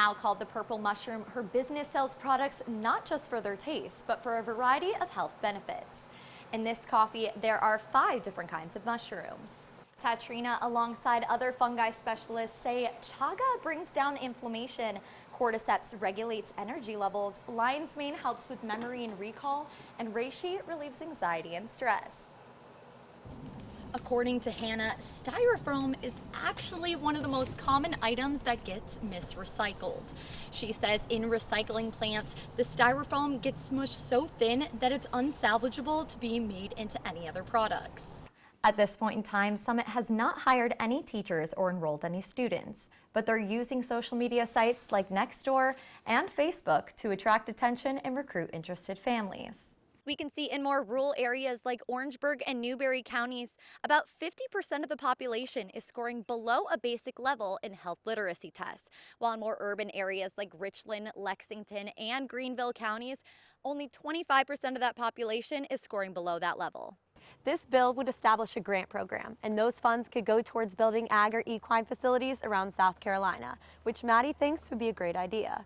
Now called the purple mushroom, her business sells products not just for their taste, but for a variety of health benefits. In this coffee, there are 5 different kinds of mushrooms. Tatrina, alongside other fungi specialists, say chaga brings down inflammation, cordyceps regulates energy levels, lion's mane helps with memory and recall, and reishi relieves anxiety and stress. According to Hannah, styrofoam is actually one of the most common items that gets misrecycled. She says in recycling plants, the styrofoam gets smushed so thin that it's unsalvageable to be made into any other products. At this point in time, Summit has not hired any teachers or enrolled any students, but they're using social media sites like Nextdoor and Facebook to attract attention and recruit interested families. We can see in more rural areas like Orangeburg and Newberry counties, about 50% of the population is scoring below a basic level in health literacy tests, while in more urban areas like Richland, Lexington, and Greenville counties, only 25% of that population is scoring below that level. This bill would establish a grant program, and those funds could go towards building ag or equine facilities around South Carolina, which Maddie thinks would be a great idea.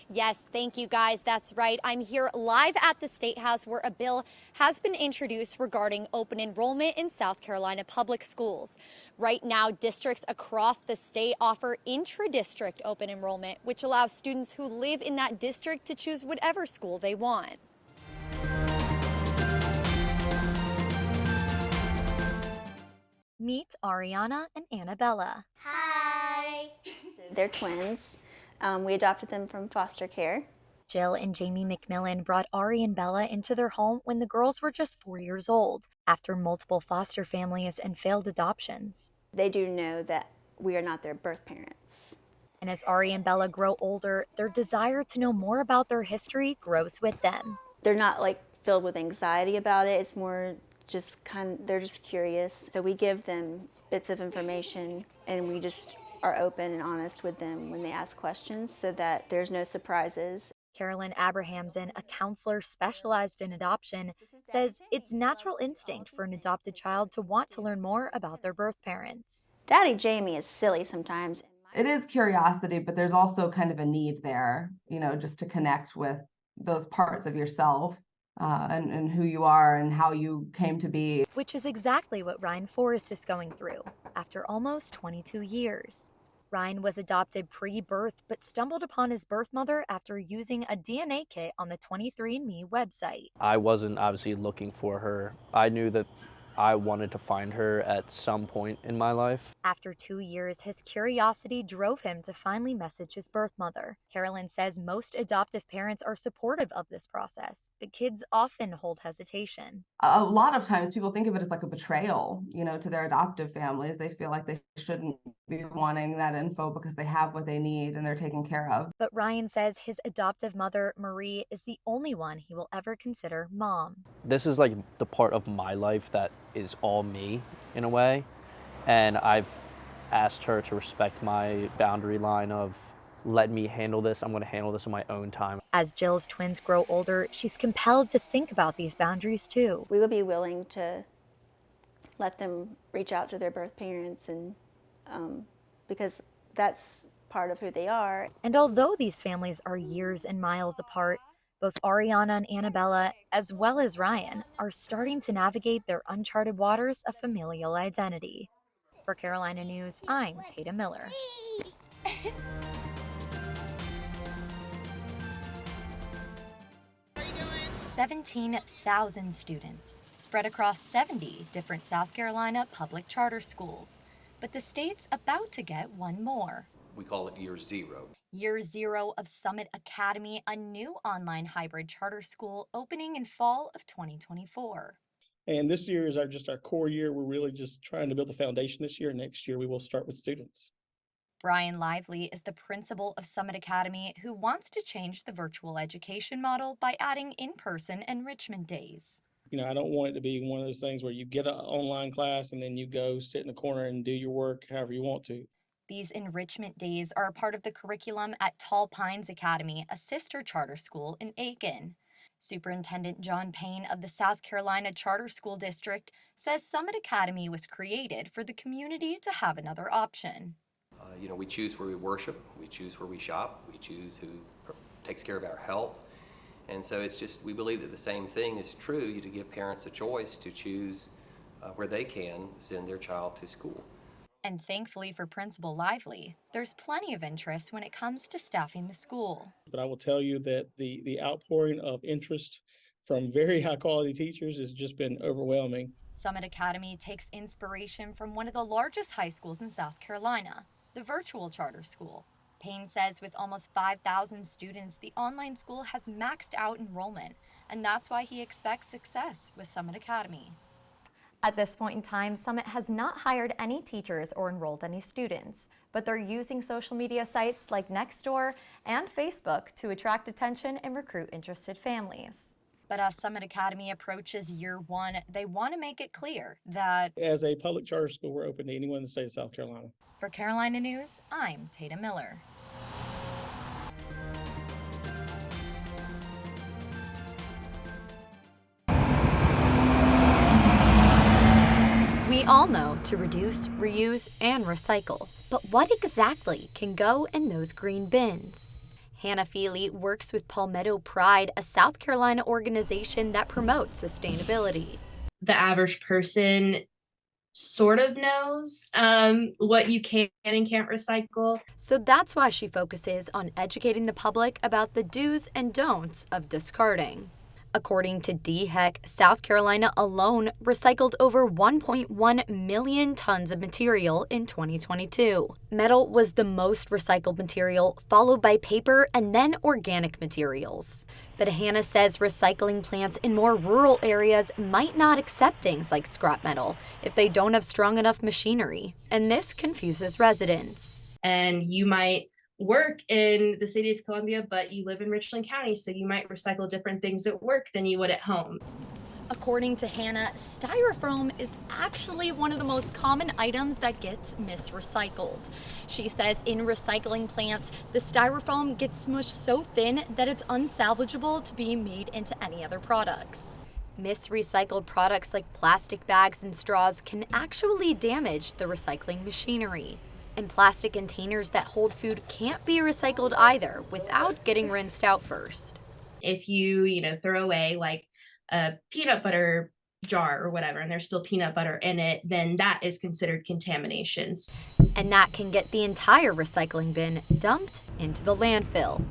Yes, thank you guys. That's right. I'm here live at the State House where a bill has been introduced regarding open enrollment in South Carolina public schools. Right now, districts across the state offer intra-district open enrollment, which allows students who live in that district to choose whatever school they want. Meet Ariana and Annabella. Hi! They're twins. We adopted them from foster care. Jill and Jamie McMillan brought Ari and Bella into their home when the girls were just 4 years old, after multiple foster families and failed adoptions. They do know that we are not their birth parents. And as Ari and Bella grow older, their desire to know more about their history grows with them. They're not like filled with anxiety about it. It's more just they're just curious. So we give them bits of information, and we just are open and honest with them when they ask questions so that there's no surprises. Carolyn Abrahamson, a counselor specialized in adoption, says it's natural instinct for an adopted child to want to learn more about their birth parents. Daddy Jamie is silly sometimes. It is curiosity, but there's also kind of a need there, just to connect with those parts of yourself and who you are and how you came to be. Which is exactly what Ryan Forrest is going through after almost 22 years. Ryan was adopted pre-birth but stumbled upon his birth mother after using a DNA kit on the 23andMe website. I wasn't obviously looking for her. I knew that I wanted to find her at some point in my life. After 2 years, his curiosity drove him to finally message his birth mother. Carolyn says most adoptive parents are supportive of this process, but kids often hold hesitation. A lot of times people think of it as like a betrayal, to their adoptive families. They feel like they shouldn't be wanting that info because they have what they need and they're taken care of. But Ryan says his adoptive mother, Marie, is the only one he will ever consider mom. This is like the part of my life that is all me in a way, and I've asked her to respect my boundary line of let me handle this. I'm going to handle this on my own time. As Jill's twins grow older, she's compelled to think about these boundaries too. We would be willing to let them reach out to their birth parents, and because that's part of who they are. And although these families are years and miles apart, both Ariana and Annabella, as well as Ryan, are starting to navigate their uncharted waters of familial identity. For Carolina News, I'm Tatum Miller. 17,000 students spread across 70 different South Carolina public charter schools. But the state's about to get one more. We call it Year Zero. Year Zero of Summit Academy, a new online hybrid charter school opening in fall of 2024. And this year is just our core year. We're really just trying to build the foundation this year. Next year, we will start with students. Brian Lively is the principal of Summit Academy, who wants to change the virtual education model by adding in-person enrichment days. I don't want it to be one of those things where you get an online class and then you go sit in the corner and do your work however you want to. These enrichment days are a part of the curriculum at Tall Pines Academy, a sister charter school in Aiken. Superintendent John Payne of the South Carolina Charter School District says Summit Academy was created for the community to have another option. We choose where we worship, we choose where we shop, we choose who takes care of our health. And so it's just, we believe that the same thing is true, to give parents a choice to choose where they can send their child to school. And thankfully for Principal Lively, there's plenty of interest when it comes to staffing the school. But I will tell you that the outpouring of interest from very high quality teachers has just been overwhelming. Summit Academy takes inspiration from one of the largest high schools in South Carolina, the virtual charter school. Payne says with almost 5,000 students, the online school has maxed out enrollment, and that's why he expects success with Summit Academy. At this point in time, Summit has not hired any teachers or enrolled any students, but they're using social media sites like Nextdoor and Facebook to attract attention and recruit interested families. But as Summit Academy approaches year one, they want to make it clear that As a public charter school, we're open to anyone in the state of South Carolina. For Carolina News, I'm Tatum Miller. We all know to reduce, reuse, and recycle, but what exactly can go in those green bins? Hannah Feely works with Palmetto Pride, a South Carolina organization that promotes sustainability. The average person sort of knows what you can and can't recycle. So that's why she focuses on educating the public about the do's and don'ts of discarding. According to DHEC, South Carolina alone recycled over 1.1 million tons of material in 2022. Metal was the most recycled material, followed by paper and then organic materials. But Hannah says recycling plants in more rural areas might not accept things like scrap metal if they don't have strong enough machinery, and this confuses residents. And you might work in the city of Columbia, but you live in Richland County, so you might recycle different things at work than you would at home. According to Hannah, styrofoam is actually one of the most common items that gets misrecycled. She says in recycling plants, the styrofoam gets smushed so thin that it's unsalvageable to be made into any other products. Misrecycled products like plastic bags and straws can actually damage the recycling machinery. And plastic containers that hold food can't be recycled either without getting rinsed out first. If you, throw away like a peanut butter jar or whatever, and there's still peanut butter in it, then that is considered contamination. And that can get the entire recycling bin dumped into the landfill.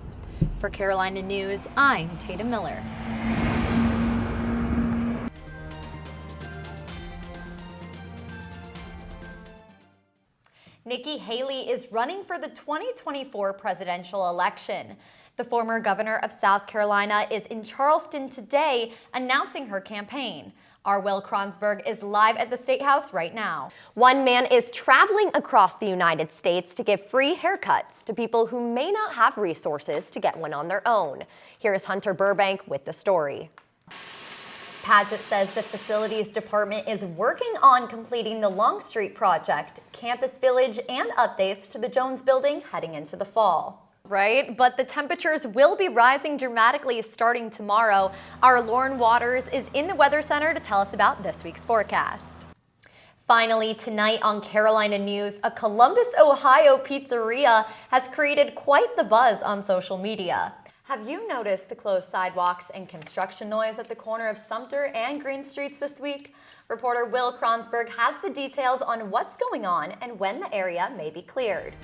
For Carolina News, I'm Tatum Miller. Nikki Haley is running for the 2024 presidential election. The former governor of South Carolina is in Charleston today announcing her campaign. Our Will Kronsberg is live at the State House right now. One man is traveling across the United States to give free haircuts to people who may not have resources to get one on their own. Here's Hunter Burbank with the story. Padgett says the facilities department is working on completing the Longstreet project, Campus Village, and updates to the Jones Building heading into the fall. Right, but the temperatures will be rising dramatically starting tomorrow. Our Lauren Waters is in the Weather Center to tell us about this week's forecast. Finally, tonight on Carolina News, a Columbus, Ohio pizzeria has created quite the buzz on social media. Have you noticed the closed sidewalks and construction noise at the corner of Sumter and Green Streets this week? Reporter Will Kronsberg has the details on what's going on and when the area may be cleared.